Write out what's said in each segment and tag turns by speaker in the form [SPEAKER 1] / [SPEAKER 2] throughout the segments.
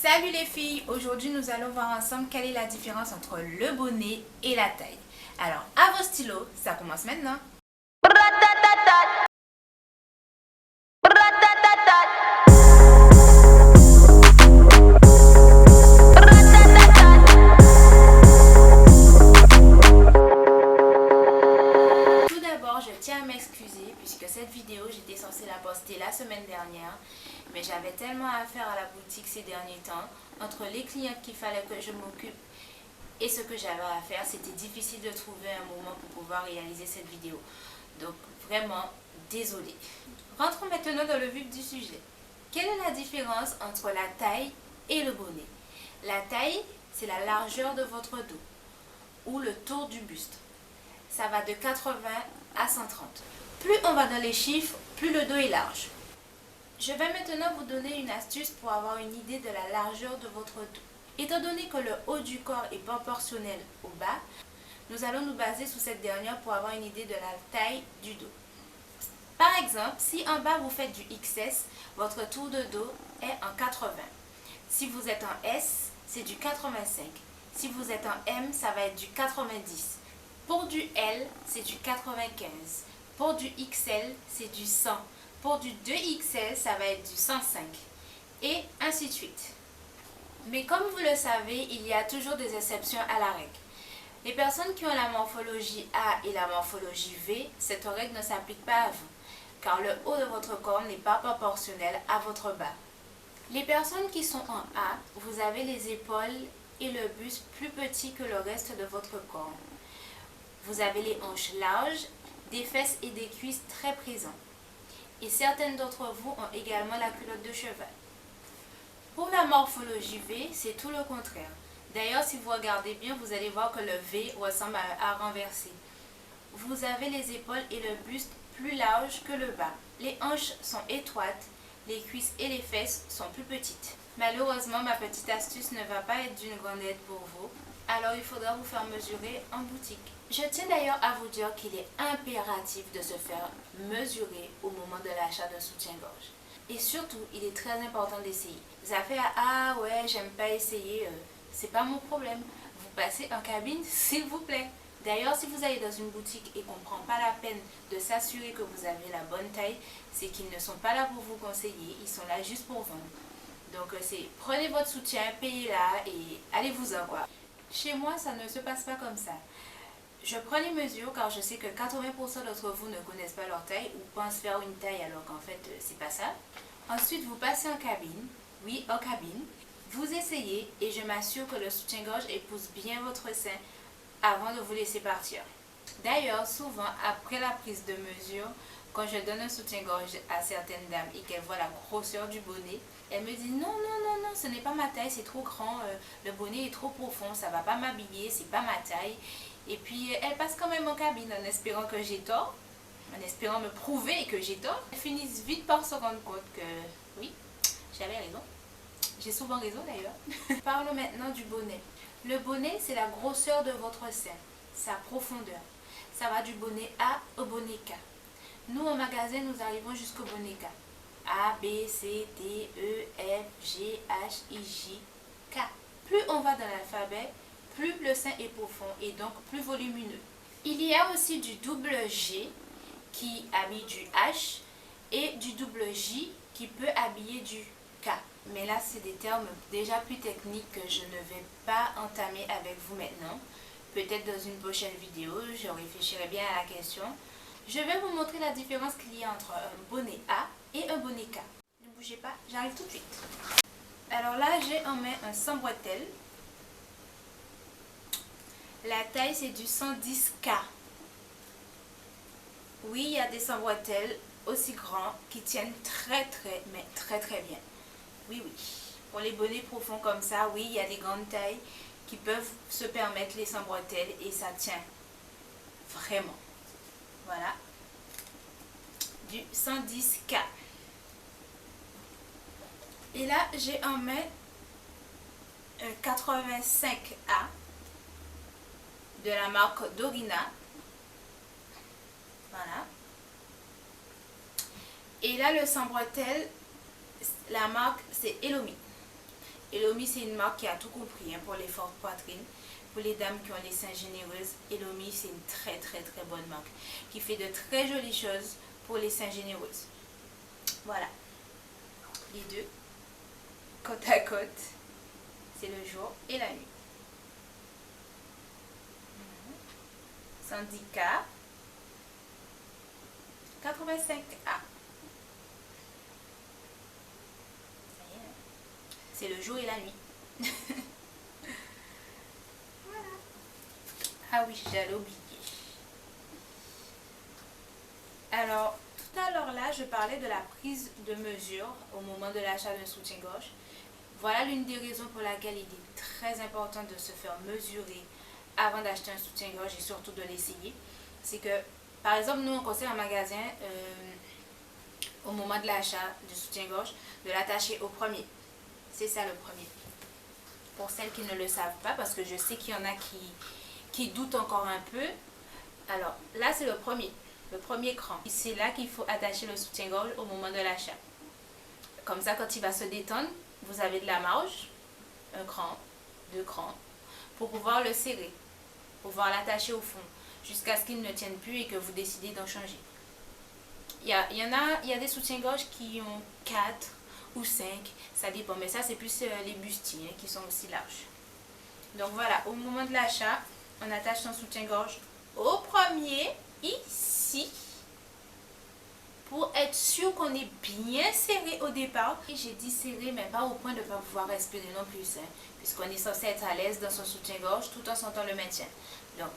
[SPEAKER 1] Salut les filles, aujourd'hui nous allons voir ensemble quelle est la différence entre le bonnet et la taille. Alors à vos stylos, ça commence maintenant. Tout d'abord, je tiens à m'excuser puisque cette vidéo j'étais censée la poster la semaine dernière, mais j'avais tellement à faire à la boutique ces derniers temps, entre les clients qu'il fallait que je m'occupe et ce que j'avais à faire, c'était difficile de trouver un moment pour pouvoir réaliser cette vidéo. Donc vraiment, désolée. Rentrons maintenant dans le vif du sujet. Quelle est la différence entre la taille et le bonnet? La taille, c'est la largeur de votre dos ou le tour du buste. Ça va de 80 à 130. Plus on va dans les chiffres, plus le dos est large. Je vais maintenant vous donner une astuce pour avoir une idée de la largeur de votre dos. Étant donné que le haut du corps est proportionnel au bas, nous allons nous baser sur cette dernière pour avoir une idée de la taille du dos. Par exemple, si en bas vous faites du XS, votre tour de dos est en 80. Si vous êtes en S, c'est du 85. Si vous êtes en M, ça va être du 90. Pour du L, c'est du 95. Pour du XL, c'est du 100. Pour du 2XL, ça va être du 105. Et ainsi de suite. Mais comme vous le savez, il y a toujours des exceptions à la règle. Les personnes qui ont la morphologie A et la morphologie V, cette règle ne s'applique pas à vous, car le haut de votre corps n'est pas proportionnel à votre bas. Les personnes qui sont en A, vous avez les épaules et le buste plus petits que le reste de votre corps. Vous avez les hanches larges, des fesses et des cuisses très présents. Et certaines d'entre vous ont également la culotte de cheval. Pour la morphologie V, c'est tout le contraire. D'ailleurs, si vous regardez bien, vous allez voir que le V ressemble à un renversé. Vous avez les épaules et le buste plus larges que le bas. Les hanches sont étroites, les cuisses et les fesses sont plus petites. Malheureusement, ma petite astuce ne va pas être d'une grande aide pour vous, alors il faudra vous faire mesurer en boutique. Je tiens d'ailleurs à vous dire qu'il est impératif de se faire mesurer au moment de l'achat d'un soutien-gorge. Et surtout, il est très important d'essayer. Vous avez ah ouais, j'aime pas essayer, c'est pas mon problème. Vous passez en cabine, s'il vous plaît. D'ailleurs, si vous allez dans une boutique et qu'on ne prend pas la peine de s'assurer que vous avez la bonne taille, c'est qu'ils ne sont pas là pour vous conseiller, ils sont là juste pour vendre. Donc prenez votre soutien, payez-la et allez-vous-en quoi. Chez moi, ça ne se passe pas comme ça. Je prends les mesures car je sais que 80% d'entre vous ne connaissent pas leur taille ou pensent faire une taille alors qu'en fait, c'est pas ça. Ensuite, vous passez en cabine. Oui, en cabine. Vous essayez et je m'assure que le soutien-gorge épouse bien votre sein avant de vous laisser partir. D'ailleurs, souvent, après la prise de mesure, quand je donne un soutien-gorge à certaines dames et qu'elles voient la grosseur du bonnet, elles me disent non, non, non, non, ce n'est pas ma taille, c'est trop grand, le bonnet est trop profond, ça ne va pas m'habiller, c'est pas ma taille. Et puis, elles passent quand même en cabine en espérant que j'ai tort, en espérant me prouver que j'ai tort. Elles finissent vite par se rendre compte que oui, j'avais raison. J'ai souvent raison d'ailleurs. Parlons maintenant du bonnet. Le bonnet, c'est la grosseur de votre sein, sa profondeur. Ça va du bonnet A au bonnet K. Nous, au magasin, nous arrivons jusqu'au bonnet K. A, B, C, D, E, F, G, H, I, J, K. Plus on va dans l'alphabet, plus le sein est profond et donc plus volumineux. Il y a aussi du double G qui habille du H et du double J qui peut habiller du K. Mais là, c'est des termes déjà plus techniques que je ne vais pas entamer avec vous maintenant. Peut-être dans une prochaine vidéo, je réfléchirai bien à la question. Je vais vous montrer la différence qu'il y a entre un bonnet A et un bonnet K. Ne bougez pas, j'arrive tout de suite. Alors là, j'ai en main un sans bretelles. La taille, c'est du 110K. Oui, il y a des sans bretelles aussi grands qui tiennent très bien. Oui, oui. Pour les bonnets profonds comme ça, oui, il y a des grandes tailles qui peuvent se permettre les sans bretelles et ça tient vraiment. Voilà. Du 110K. Et là, j'ai en main un 85A de la marque Dorina. Voilà. Et là, le sans bretelles, la marque c'est Elomi. Elomi, c'est une marque qui a tout compris hein, pour les fortes poitrines. Pour les dames qui ont les seins généreuses, Elomi, c'est une très bonne marque qui fait de très jolies choses pour les seins généreuses. Voilà. Les deux, côte à côte, c'est le jour et la nuit. Syndicat 85A. C'est le jour et la nuit. Voilà. Ah oui, j'allais oublier. Alors, tout à l'heure là, je parlais de la prise de mesure au moment de l'achat d'un soutien-gorge. Voilà l'une des raisons pour laquelle il est très important de se faire mesurer avant d'acheter un soutien-gorge et surtout de l'essayer. C'est que, par exemple, nous on conseille en magasin, au moment de l'achat du soutien-gorge, de l'attacher au premier. C'est ça le premier. Pour celles qui ne le savent pas, parce que je sais qu'il y en a qui doutent encore un peu. Alors, là c'est le premier cran. C'est là qu'il faut attacher le soutien-gorge au moment de l'achat. Comme ça, quand il va se détendre, vous avez de la marge, un cran, 2 crans, pour pouvoir le serrer, pour pouvoir l'attacher au fond, jusqu'à ce qu'il ne tienne plus et que vous décidez d'en changer. Il y a des soutiens-gorge qui ont 4 ou 5, ça dépend, mais ça c'est plus les bustiers qui sont aussi larges. Donc voilà, au moment de l'achat, on attache son soutien-gorge au premier, ici, pour être sûr qu'on est bien serré au départ. Et j'ai dit serré, mais pas au point de ne pas pouvoir respirer non plus, hein, puisqu'on est censé être à l'aise dans son soutien-gorge tout en sentant le maintien. Donc,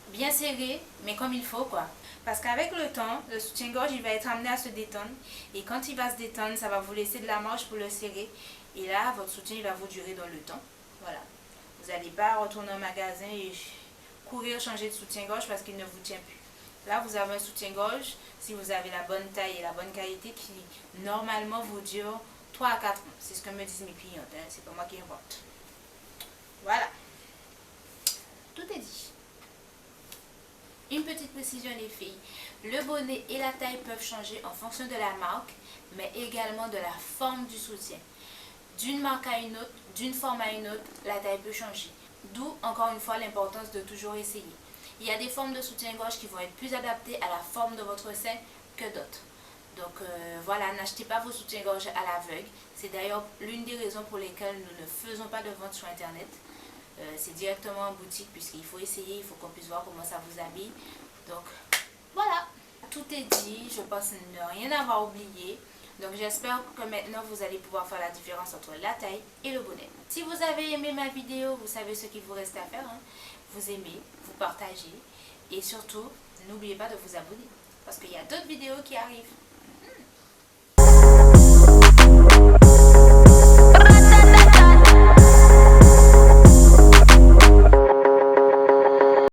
[SPEAKER 1] bien serré, mais comme il faut, quoi. Parce qu'avec le temps, le soutien-gorge, il va être amené à se détendre. Et quand il va se détendre, ça va vous laisser de la marge pour le serrer. Et là, votre soutien, il va vous durer dans le temps. Voilà. Vous n'allez pas retourner au magasin et courir changer de soutien-gorge parce qu'il ne vous tient plus. Là, vous avez un soutien-gorge, si vous avez la bonne taille et la bonne qualité, qui normalement vous dure 3 à 4 ans. C'est ce que me disent mes clientes, hein. C'est pas moi qui invente. Voilà. Tout est dit. Une petite précision les filles, le bonnet et la taille peuvent changer en fonction de la marque, mais également de la forme du soutien. D'une marque à une autre, d'une forme à une autre, la taille peut changer. D'où encore une fois l'importance de toujours essayer. Il y a des formes de soutien-gorge qui vont être plus adaptées à la forme de votre sein que d'autres. Donc voilà, n'achetez pas vos soutiens-gorge à l'aveugle. C'est d'ailleurs l'une des raisons pour lesquelles nous ne faisons pas de vente sur internet. C'est directement en boutique puisqu'il faut essayer, il faut qu'on puisse voir comment ça vous habille. Donc voilà, tout est dit, je pense ne rien avoir oublié. Donc j'espère que maintenant vous allez pouvoir faire la différence entre la taille et le bonnet. Si vous avez aimé ma vidéo, vous savez ce qu'il vous reste à faire, hein. Vous aimez, vous partagez et surtout n'oubliez pas de vous abonner parce qu'il y a d'autres vidéos qui arrivent.